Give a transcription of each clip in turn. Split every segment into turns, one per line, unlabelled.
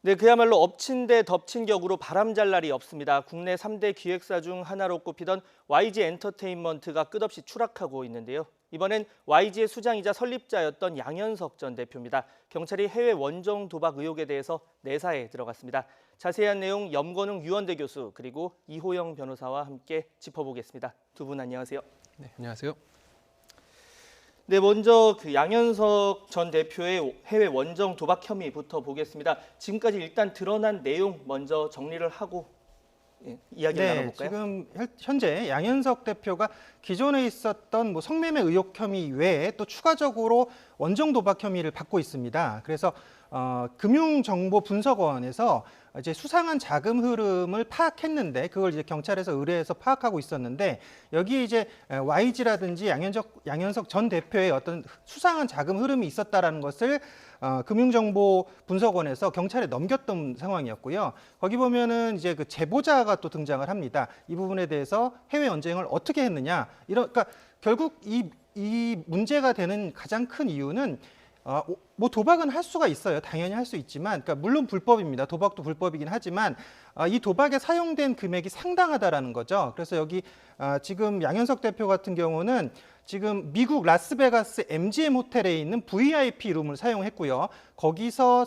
네, 그야말로 엎친 데 덮친 격으로 바람잘 날이 없습니다. 국내 3대 기획사 중 하나로 꼽히던 YG 엔터테인먼트가 끝없이 추락하고 있는데요. 이번엔 YG의 수장이자 설립자였던 양현석 전 대표입니다. 경찰이 해외 원정 도박 의혹에 대해서 내사에 들어갔습니다. 자세한 내용 염건웅 유원대 교수 그리고 이호영 변호사와 함께 짚어보겠습니다. 두 분 안녕하세요.
네, 안녕하세요.
네, 먼저 양현석 전 대표의 해외 원정 도박 혐의부터 보겠습니다. 지금까지 일단 드러난 내용 먼저 정리를 하고 이야기를 나눠볼까요?
지금 현재 양현석 대표가 기존에 있었던 성매매 의혹 혐의 외에 또 추가적으로 원정 도박 혐의를 받고 있습니다. 그래서 금융정보분석원에서 이제 수상한 자금 흐름을 파악했는데 그걸 이제 경찰에서 의뢰해서 파악하고 있었는데 여기 이제 YG라든지 양현석 전 대표의 어떤 수상한 자금 흐름이 있었다라는 것을 금융정보분석원에서 경찰에 넘겼던 상황이었고요. 거기 보면은 이제 그 제보자가 또 등장을 합니다. 이 부분에 대해서 해외 언쟁을 어떻게 했느냐 그러니까 결국 이 문제가 되는 가장 큰 이유는 도박은 할 수가 있어요. 당연히 할 수 있지만, 그러니까 물론 불법입니다. 도박도 불법이긴 하지만 이 도박에 사용된 금액이 상당하다라는 거죠. 그래서 여기 지금 양현석 대표 같은 경우는 지금 미국 라스베가스 MGM 호텔에 있는 VIP 룸을 사용했고요. 거기서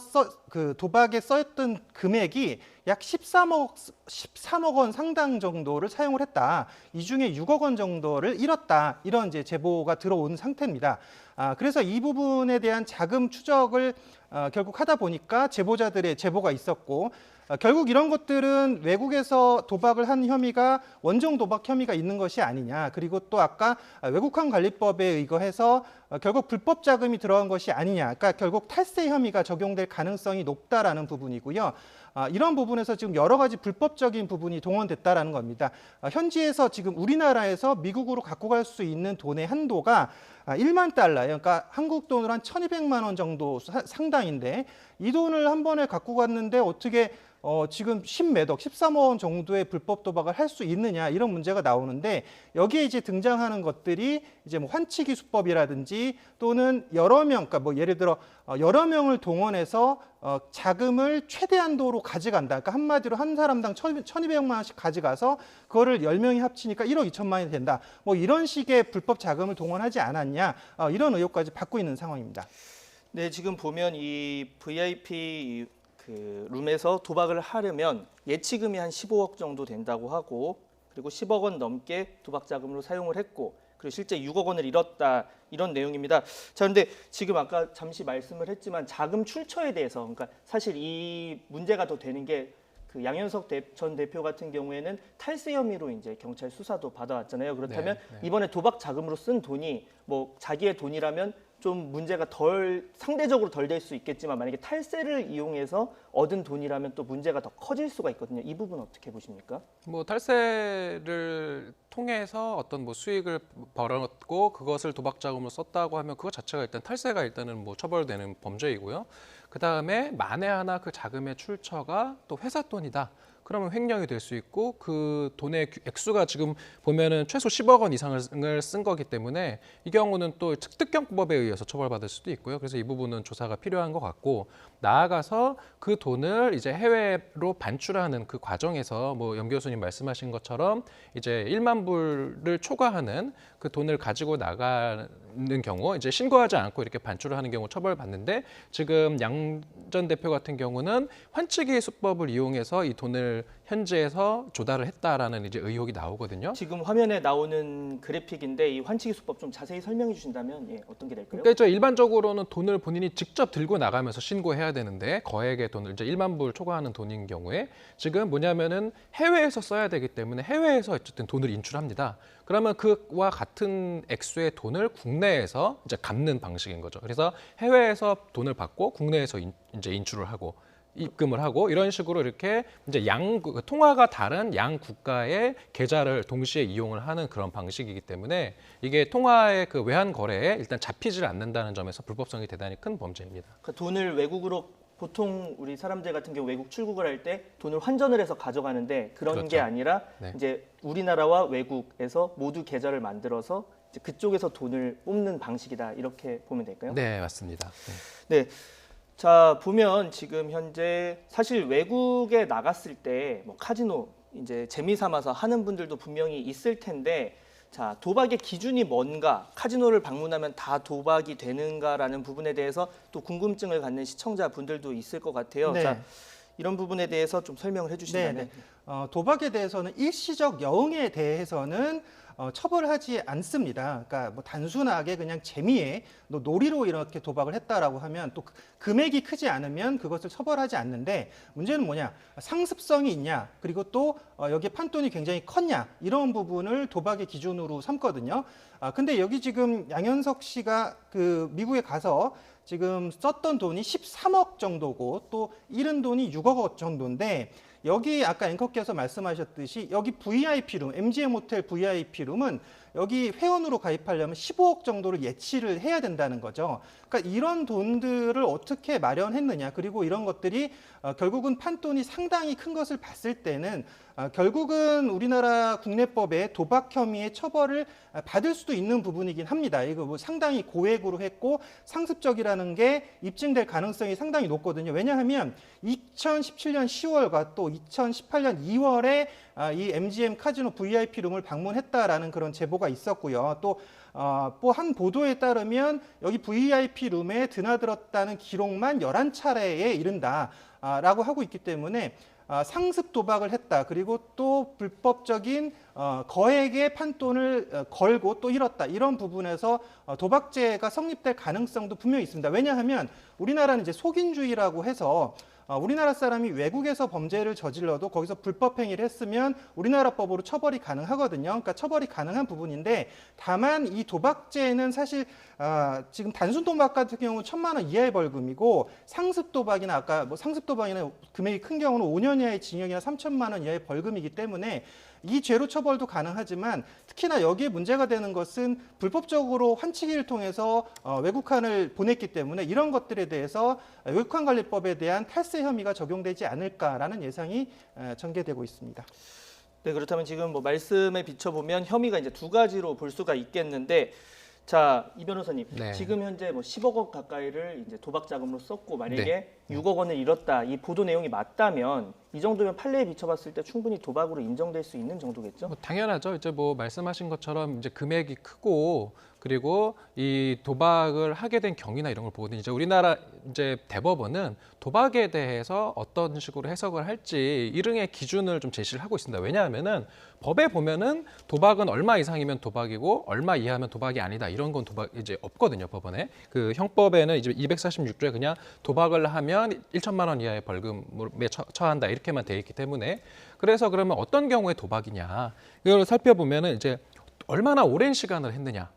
그 도박에 썼던 금액이 약 13억 원 상당 정도를 사용을 했다. 이 중에 6억 원 정도를 잃었다. 이런 이제 제보가 들어온 상태입니다. 그래서 이 부분에 대한 자금 추적을 결국 하다 보니까 제보자들의 제보가 있었고 결국 이런 것들은 외국에서 도박을 한 혐의가 원정 도박 혐의가 있는 것이 아니냐. 그리고 또 아까 외국환 관리법에 의거해서 결국 불법 자금이 들어간 것이 아니냐. 그러니까 결국 탈세 혐의가 적용될 가능성이 높다라는 부분이고요. 이런 부분에서 지금 여러 가지 불법적인 부분이 동원됐다라는 겁니다. 현지에서 지금 우리나라에서 미국으로 갖고 갈 수 있는 돈의 한도가 1만 달러예요. 그러니까 한국 돈으로 한 1,200만 원 정도 상당인데 이 돈을 한 번에 갖고 갔는데 어떻게 지금 10매덕, 13억 원 정도의 불법 도박을 할 수 있느냐 이런 문제가 나오는데 여기에 이제 등장하는 것들이 이제 환치기 수법이라든지 또는 여러 명, 그러니까 예를 들어 여러 명을 동원해서 자금을 최대한도로 가져간다. 그러니까 한마디로 한 사람당 1,200만 원씩 가져가서 그거를 10명이 합치니까 1억 2천만 원이 된다. 이런 식의 불법 자금을 동원하지 않았냐 이런 의혹까지 받고 있는 상황입니다.
네, 지금 보면 이 VIP 룸에서 도박을 하려면 예치금이 한 15억 정도 된다고 하고 그리고 10억 원 넘게 도박 자금으로 사용을 했고 그리고 실제 6억 원을 잃었다 이런 내용입니다. 자, 그런데 지금 아까 잠시 말씀을 했지만 자금 출처에 대해서 그러니까 사실 이 문제가 더 되는 게 그 양현석 전 대표 같은 경우에는 탈세 혐의로 이제 경찰 수사도 받아왔잖아요. 그렇다면 이번에 도박 자금으로 쓴 돈이 자기의 돈이라면 좀 문제가 상대적으로 덜 될 수 있겠지만 만약에 탈세를 이용해서 얻은 돈이라면 또 문제가 더 커질 수가 있거든요. 이 부분 어떻게 보십니까?
탈세를 통해서 어떤 수익을 벌었고 그것을 도박 자금으로 썼다고 하면 그것 자체가 일단 탈세가 일단은 처벌되는 범죄이고요. 그 다음에 만에 하나 그 자금의 출처가 또 회사 돈이다. 그러면 횡령이 될 수 있고 그 돈의 액수가 지금 보면은 최소 10억 원 이상을 쓴 거기 때문에 이 경우는 또 특경법에 의해서 처벌받을 수도 있고요. 그래서 이 부분은 조사가 필요한 것 같고 나아가서 그 돈을 이제 해외로 반출하는 그 과정에서 염 교수님 말씀하신 것처럼 이제 1만 불을 초과하는 그 돈을 가지고 나가는 경우 이제 신고하지 않고 이렇게 반출을 하는 경우 처벌받는데 지금 양 전 대표 같은 경우는 환치기 수법을 이용해서 이 돈을 현지에서 조달을 했다라는 이제 의혹이 나오거든요.
지금 화면에 나오는 그래픽인데 이 환치기 수법 좀 자세히 설명해 주신다면 어떤 게 될까요?
그러니까 일반적으로는 돈을 본인이 직접 들고 나가면서 신고해야 되는데 거액의 돈을 이제 1만 불 초과하는 돈인 경우에 지금 뭐냐면은 해외에서 써야 되기 때문에 해외에서 어쨌든 돈을 인출합니다. 그러면 그와 같은 액수의 돈을 국내에서 이제 갚는 방식인 거죠. 그래서 해외에서 돈을 받고 국내에서 이제 인출을 하고 입금을 하고 이런 식으로 이렇게 이제 통화가 다른 양 국가의 계좌를 동시에 이용을 하는 그런 방식이기 때문에 이게 통화의 그 외환 거래에 일단 잡히질 않는다는 점에서 불법성이 대단히 큰 범죄입니다.
그러니까 돈을 외국으로 보통 우리 사람들 같은 경우 외국 출국을 할 때 돈을 환전을 해서 가져가는데 그런
그렇죠.
게 아니라
네.
이제 우리나라와 외국에서 모두 계좌를 만들어서 이제 그쪽에서 돈을 뽑는 방식이다 이렇게 보면 될까요?
네, 맞습니다.
네. 자, 보면 지금 현재 사실 외국에 나갔을 때 뭐 카지노 이제 재미 삼아서 하는 분들도 분명히 있을 텐데, 자, 도박의 기준이 뭔가, 카지노를 방문하면 다 도박이 되는가라는 부분에 대해서 또 궁금증을 갖는 시청자분들도 있을 것 같아요.
네.
자, 이런 부분에 대해서 좀 설명을 해주신다면.
네. 도박에 대해서는 일시적 여흥에 대해서는 처벌하지 않습니다. 그러니까 뭐 단순하게 그냥 재미에 놀이로 이렇게 도박을 했다라고 하면 또 금액이 크지 않으면 그것을 처벌하지 않는데, 문제는 뭐냐, 상습성이 있냐, 그리고 또 여기에 판돈이 굉장히 컸냐, 이런 부분을 도박의 기준으로 삼거든요. 근데 여기 지금 양현석 씨가 그 미국에 가서 지금 썼던 돈이 13억 정도고 또 잃은 돈이 6억 원 정도인데, 여기 아까 앵커께서 말씀하셨듯이 여기 VIP룸, MGM 호텔 VIP룸은 여기 회원으로 가입하려면 15억 정도를 예치를 해야 된다는 거죠. 그러니까 이런 돈들을 어떻게 마련했느냐, 그리고 이런 것들이 결국은 판돈이 상당히 큰 것을 봤을 때는 결국은 우리나라 국내법에 도박 혐의의 처벌을 받을 수도 있는 부분이긴 합니다. 이거 뭐 상당히 고액으로 했고 상습적이라는 게 입증될 가능성이 상당히 높거든요. 왜냐하면 2017년 10월과 또 2018년 2월에 이 MGM 카지노 VIP룸을 방문했다라는 그런 제보가 있었고요. 또 한 보도에 따르면 여기 VIP룸에 드나들었다는 기록만 11차례에 이른다라고 하고 있기 때문에 상습 도박을 했다. 그리고 또 불법적인 거액의 판돈을 걸고 또 잃었다. 이런 부분에서 도박죄가 성립될 가능성도 분명히 있습니다. 왜냐하면 우리나라는 이제 속인주의라고 해서 우리나라 사람이 외국에서 범죄를 저질러도 거기서 불법 행위를 했으면 우리나라 법으로 처벌이 가능하거든요. 그러니까 처벌이 가능한 부분인데, 다만 이 도박죄는 사실 지금 단순 도박 같은 경우는 1,000만 원 이하의 벌금이고, 상습 도박이나 아까 뭐 상습 도박이나 금액이 큰 경우는 5년 이하의 징역이나 3천만 원 이하의 벌금이기 때문에 이 죄로 처벌도 가능하지만, 특히나 여기에 문제가 되는 것은 불법적으로 환치기를 통해서 외국환을 보냈기 때문에 이런 것들에 대해서 외국환관리법에 대한 탈세 혐의가 적용되지 않을까라는 예상이 전개되고 있습니다.
네, 그렇다면 지금 뭐 말씀에 비춰보면 혐의가 이제 두 가지로 볼 수가 있겠는데, 자, 이 변호사님,
네.
지금 현재 뭐 10억 원 가까이를 이제 도박 자금으로 썼고 만약에
네.
6억 원을 잃었다, 이 보도 내용이 맞다면 이 정도면 판례에 비춰봤을 때 충분히 도박으로 인정될 수 있는 정도겠죠?
뭐 당연하죠. 이제 뭐 말씀하신 것처럼 이제 금액이 크고, 그리고 이 도박을 하게 된 경위나 이런 걸 보거든요. 이제 우리나라 이제 대법원은 도박에 대해서 어떤 식으로 해석을 할지 일응의 기준을 좀 제시를 하고 있습니다. 왜냐하면은 법에 보면은 도박은 얼마 이상이면 도박이고 얼마 이하면 도박이 아니다, 이런 건 도박 이제 없거든요. 법원에 그 형법에는 이제 246조에 그냥 도박을 하면 1천만 원 이하의 벌금에 처한다, 이렇게만 돼 있기 때문에, 그래서 그러면 어떤 경우에 도박이냐 이걸 살펴보면은 이제 얼마나 오랜 시간을 했느냐,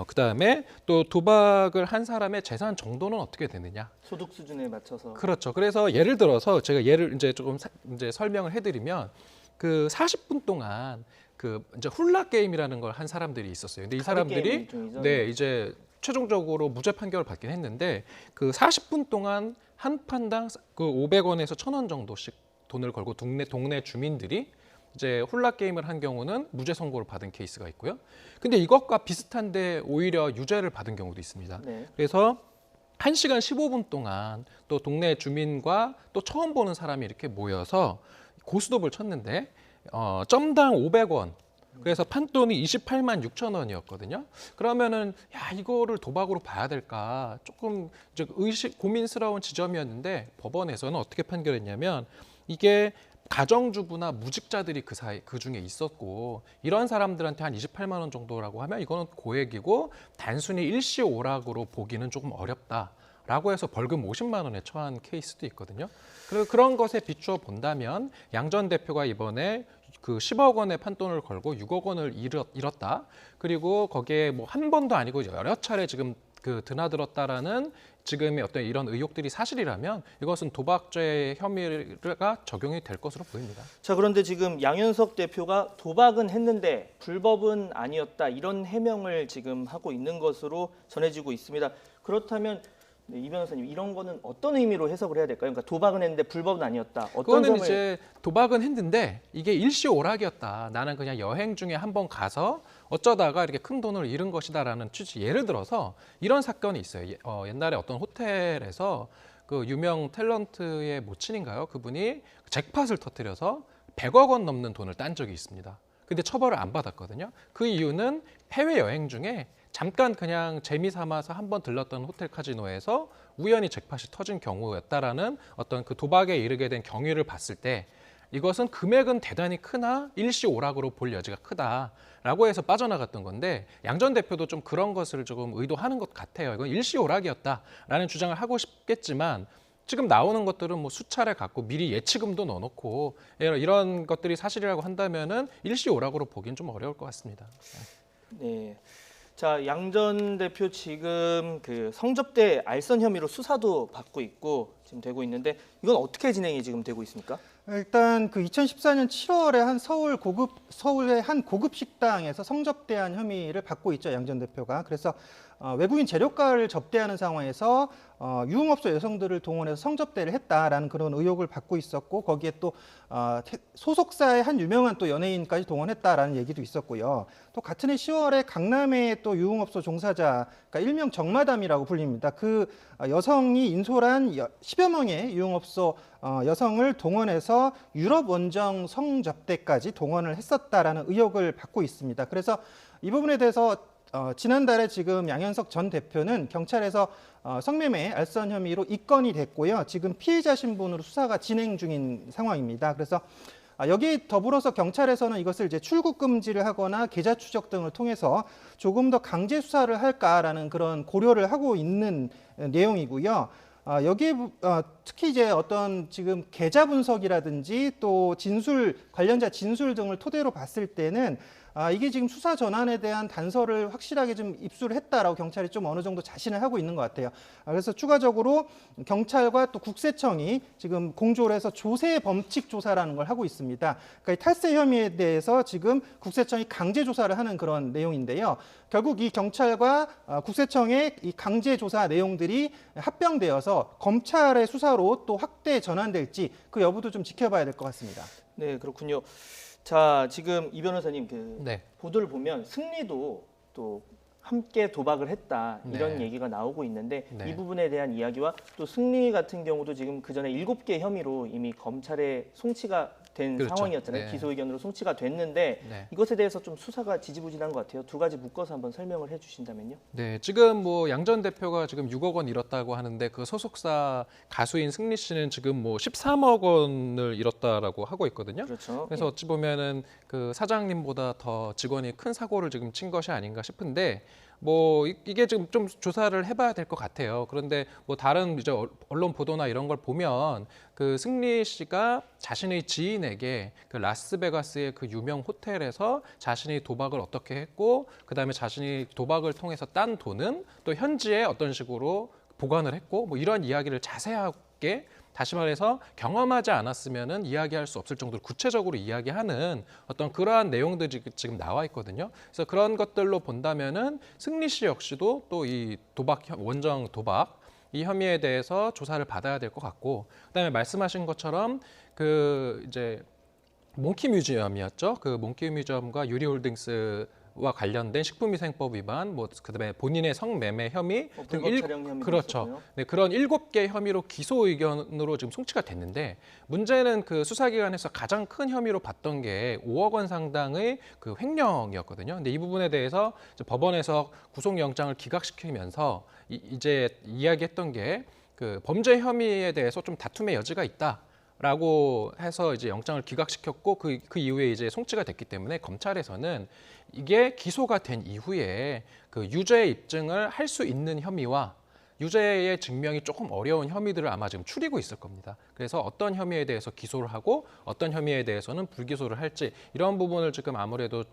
그다음에 또 도박을 한 사람의 재산 정도는 어떻게 되느냐.
소득 수준에 맞춰서.
그렇죠. 그래서 예를 들어서 제가 예를 이제 조금 이제 설명을 해드리면, 그 40분 동안 그 이제 훌라 게임이라는 걸 한 사람들이 있었어요. 근데 이
카드 게임
사람들이
일종이죠?
네, 이제 최종적으로 무죄 판결을 받긴 했는데, 그 40분 동안 한 판당 그 500원에서 1,000원 정도씩 돈을 걸고 동네 주민들이 이제 훌라 게임을 한 경우는 무죄 선고를 받은 케이스가 있고요. 근데 이것과 비슷한데 오히려 유죄를 받은 경우도 있습니다.
네.
그래서 1시간 15분 동안 또 동네 주민과 또 처음 보는 사람이 이렇게 모여서 고스톱을 쳤는데 점당 500원. 그래서 판돈이 28만 6천 원이었거든요. 그러면은 야, 이거를 도박으로 봐야 될까? 조금 이제 고민스러운 지점이었는데, 법원에서는 어떻게 판결했냐면, 이게 가정주부나 무직자들이 그 중에 있었고, 이런 사람들한테 한 28만 원 정도라고 하면 이거는 고액이고 단순히 일시오락으로 보기는 조금 어렵다라고 해서 벌금 50만 원에 처한 케이스도 있거든요. 그리고 그런 것에 비추어 본다면 양 전 대표가 이번에 그 10억 원의 판돈을 걸고 6억 원을 잃었다. 그리고 거기에 뭐 한 번도 아니고 여러 차례 지금 그 드나들었다라는 지금의 어떤 이런 의혹들이 사실이라면 이것은 도박죄 혐의가 적용이 될 것으로 보입니다.
자, 그런데 지금 양현석 대표가 도박은 했는데 불법은 아니었다, 이런 해명을 지금 하고 있는 것으로 전해지고 있습니다. 그렇다면 네, 이 변호사님, 이런 거는 어떤 의미로 해석을 해야 될까요? 그러니까 도박은 했는데 불법은 아니었다. 어떤
그거는
점을...
이제 도박은 했는데 이게 일시오락이었다. 나는 그냥 여행 중에 한번 가서 어쩌다가 이렇게 큰 돈을 잃은 것이다라는 취지. 예를 들어서 이런 사건이 있어요. 옛날에 어떤 호텔에서 그 유명 탤런트의 모친인가요? 그분이 잭팟을 터뜨려서 100억 원 넘는 돈을 딴 적이 있습니다. 근데 처벌을 안 받았거든요. 그 이유는 해외 여행 중에 잠깐 그냥 재미 삼아서 한번 들렀던 호텔 카지노에서 우연히 잭팟이 터진 경우였다라는 어떤 그 도박에 이르게 된 경위를 봤을 때 이것은 금액은 대단히 크나 일시오락으로 볼 여지가 크다라고 해서 빠져나갔던 건데 양 전 대표도 좀 그런 것을 조금 의도하는 것 같아요. 이건 일시오락이었다라는 주장을 하고 싶겠지만 지금 나오는 것들은 뭐 수차례 갖고 미리 예치금도 넣어놓고 이런 것들이 사실이라고 한다면은 일시오락으로 보기는 좀 어려울 것 같습니다.
네. 자, 양 전 대표 지금 그 성접대 알선 혐의로 수사도 받고 있고 지금 되고 있는데 이건 어떻게 진행이 지금 되고 있습니까?
일단 그 2014년 7월에 한 서울의 한 고급 식당에서 성접대한 혐의를 받고 있죠, 양 전 대표가. 그래서 외국인 재료가를 접대하는 상황에서 유흥업소 여성들을 동원해서 성접대를 했다라는 그런 의혹을 받고 있었고 거기에 또 소속사의 한 유명한 또 연예인까지 동원했다라는 얘기도 있었고요. 또 같은 해 10월에 강남의 또 유흥업소 종사자, 그러니까 일명 정마담이라고 불립니다. 그 여성이 인솔한 10여 명의 유흥업소 여성을 동원해서 유럽 원정 성접대까지 동원을 했었다라는 의혹을 받고 있습니다. 그래서 이 부분에 대해서 지난달에 지금 양현석 전 대표는 경찰에서 성매매 알선 혐의로 입건이 됐고요. 지금 피해자 신분으로 수사가 진행 중인 상황입니다. 그래서 여기에 더불어서 경찰에서는 이것을 이제 출국 금지를 하거나 계좌 추적 등을 통해서 조금 더 강제 수사를 할까라는 그런 고려를 하고 있는 내용이고요. 여기에 특히 이제 어떤 지금 계좌 분석이라든지 또 관련자 진술 등을 토대로 봤을 때는 이게 지금 수사 전환에 대한 단서를 확실하게 좀 입수를 했다라고 경찰이 좀 어느 정도 자신을 하고 있는 것 같아요. 그래서 추가적으로 경찰과 또 국세청이 지금 공조를 해서 조세 범칙 조사라는 걸 하고 있습니다. 그러니까 이 탈세 혐의에 대해서 지금 국세청이 강제 조사를 하는 그런 내용인데요. 결국 이 경찰과 국세청의 이 강제 조사 내용들이 합병되어서 검찰의 수사로 또 확대 전환될지 그 여부도 좀 지켜봐야 될 것 같습니다.
네, 그렇군요. 자, 지금 이 변호사님
네.
보도를 보면 승리도 또 함께 도박을 했다 이런
네.
얘기가 나오고 있는데
네.
이 부분에 대한 이야기와 또 승리 같은 경우도 지금 그 전에 7개 혐의로 이미 검찰에 송치가 된
그렇죠.
상황이었잖아요.
네.
기소 의견으로 송치가 됐는데
네.
이것에 대해서 좀 수사가 지지부진한 것 같아요. 두 가지 묶어서 한번 설명을 해주신다면요.
네, 지금 뭐 양 전 대표가 지금 6억 원 잃었다고 하는데 그 소속사 가수인 승리 씨는 지금 뭐 13억 원을 잃었다라고 하고 있거든요.
그렇죠.
그래서 어찌 보면은 그 사장님보다 더 직원이 큰 사고를 지금 친 것이 아닌가 싶은데 뭐 이게 지금 좀 조사를 해봐야 될 것 같아요. 그런데 뭐 다른 이제 언론 보도나 이런 걸 보면 그 승리 씨가 자신의 지인에게 그 라스베가스의 그 유명 호텔에서 자신이 도박을 어떻게 했고 그다음에 자신이 도박을 통해서 딴 돈은 또 현지에 어떤 식으로 보관을 했고 뭐 이런 이야기를 자세하게 다시 말해서 경험하지 않았으면은 이야기할 수 없을 정도로 구체적으로 이야기하는 어떤 그러한 내용들이 지금 나와 있거든요. 그래서 그런 것들로 본다면은 승리 씨 역시도 또 이 원정 도박 이 혐의에 대해서 조사를 받아야 될 것 같고, 그다음에 말씀하신 것처럼 그 이제 몽키 뮤지엄이었죠. 그 몽키 뮤지엄과 유리홀딩스와 관련된 식품위생법 위반, 뭐 그다음에 본인의 성매매 혐의 등
불법 촬영 혐의도
그렇죠.
있었고요.
네, 그런 7개 혐의로 기소 의견으로 지금 송치가 됐는데 문제는 그 수사기관에서 가장 큰 혐의로 봤던 게 5억 원 상당의 그 횡령이었거든요. 근데 이 부분에 대해서 이제 법원에서 구속영장을 기각시키면서 이제 이야기했던 게 그 범죄 혐의에 대해서 좀 다툼의 여지가 있다. 라고 해서 이제 영장을 기각시켰고 그 이후에 이제 송치가 됐기 때문에 검찰에서는 이게 기소가 된 이후에 그 유죄 입증을 할 수 있는 혐의와 유죄의 증명이 조금 어려운 혐의들을 아마 지금 추리고 있을 겁니다. 그래서 어떤 혐의에 대해서 기소를 하고 어떤 혐의에 대해서는 불기소를 할지 이런 부분을 지금 아무래도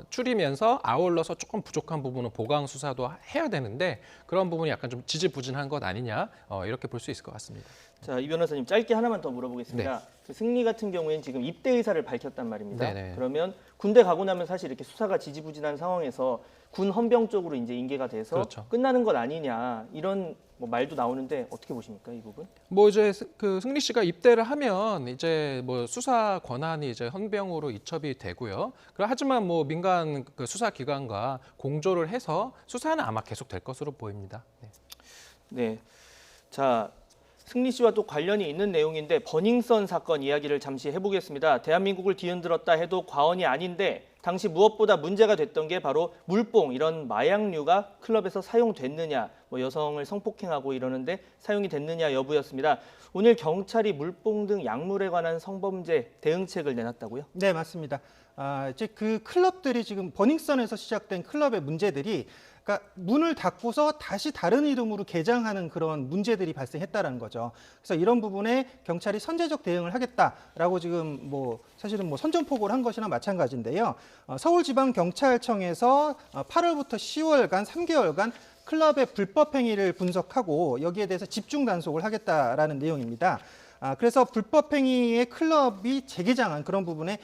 추리면서 아울러서 조금 부족한 부분은 보강 수사도 해야 되는데 그런 부분이 약간 좀 지지부진한 것 아니냐 이렇게 볼 수 있을 것 같습니다.
자, 이 변호사님 짧게 하나만 더 물어보겠습니다. 그 승리 같은 경우에는 지금 입대 의사를 밝혔단 말입니다.
네네.
그러면 군대 가고 나면 사실 이렇게 수사가 지지부진한 상황에서 군 헌병 쪽으로 이제 인계가 돼서
그렇죠.
끝나는 것 아니냐 이런 뭐 말도 나오는데 어떻게 보십니까 이 부분?
뭐 이제 그 승리 씨가 입대를 하면 이제 뭐 수사 권한이 이제 헌병으로 이첩이 되고요. 하지만 뭐 민간 그 수사 기관과 공조를 해서 수사는 아마 계속 될 것으로 보입니다. 네.
네. 자, 승리 씨와 또 관련이 있는 내용인데 버닝썬 사건 이야기를 잠시 해보겠습니다. 대한민국을 뒤흔들었다 해도 과언이 아닌데 당시 무엇보다 문제가 됐던 게 바로 물뽕, 이런 마약류가 클럽에서 사용됐느냐, 뭐 여성을 성폭행하고 이러는데 사용이 됐느냐 여부였습니다. 오늘 경찰이 물뽕 등 약물에 관한 성범죄 대응책을 내놨다고요?
네, 맞습니다. 이제 그 클럽들이 지금 버닝썬에서 시작된 클럽의 문제들이, 그러니까 문을 닫고서 다시 다른 이름으로 개장하는 그런 문제들이 발생했다라는 거죠. 그래서 이런 부분에 경찰이 선제적 대응을 하겠다라고 지금 뭐 사실은 뭐 선전포고를 한 것이나 마찬가지인데요. 서울지방경찰청에서 8월부터 10월간 3개월간 클럽의 불법 행위를 분석하고 여기에 대해서 집중 단속을 하겠다라는 내용입니다. 그래서 불법 행위의 클럽이 재개장한 그런 부분에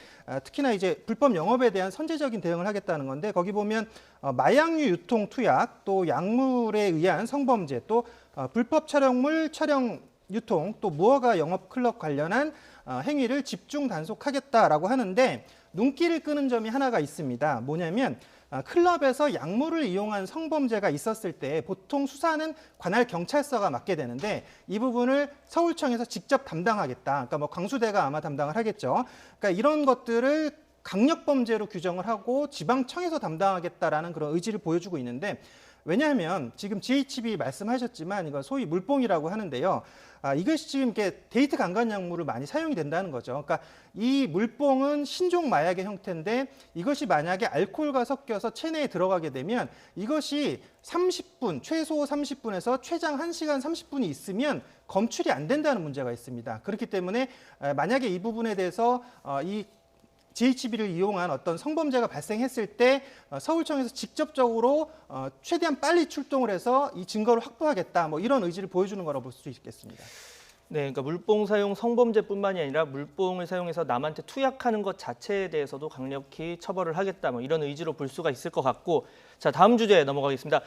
특히나 이제 불법 영업에 대한 선제적인 대응을 하겠다는 건데, 거기 보면 마약류 유통 투약, 또 약물에 의한 성범죄, 또 불법 촬영물 촬영 유통, 또 무허가 영업 클럽 관련한 행위를 집중 단속하겠다라고 하는데, 눈길을 끄는 점이 하나가 있습니다. 뭐냐면 클럽에서 약물을 이용한 성범죄가 있었을 때 보통 수사는 관할 경찰서가 맡게 되는데, 이 부분을 서울청에서 직접 담당하겠다. 그러니까 뭐 광수대가 아마 담당을 하겠죠. 그러니까 이런 것들을 강력범죄로 규정을 하고 지방청에서 담당하겠다라는 그런 의지를 보여주고 있는데, 왜냐하면 지금 GHB 말씀하셨지만 이거 소위 물뽕이라고 하는데요. 이것이 지금 이렇게 데이트 강간 약물을 많이 사용이 된다는 거죠. 그러니까 이 물뽕은 신종 마약의 형태인데, 이것이 만약에 알코올과 섞여서 체내에 들어가게 되면 이것이 30분, 최소 30분에서 최장 1시간 30분이 있으면 검출이 안 된다는 문제가 있습니다. 그렇기 때문에 만약에 이 부분에 대해서 이 GHB를 이용한 어떤 성범죄가 발생했을 때 서울청에서 직접적으로 최대한 빨리 출동을 해서 이 증거를 확보하겠다, 뭐 이런 의지를 보여주는 거라고 볼 수 있겠습니다.
네, 그러니까 물뽕 사용 성범죄뿐만이 아니라 물뽕을 사용해서 남한테 투약하는 것 자체에 대해서도 강력히 처벌을 하겠다, 뭐 이런 의지로 볼 수가 있을 것 같고, 자, 다음 주제에 넘어가겠습니다.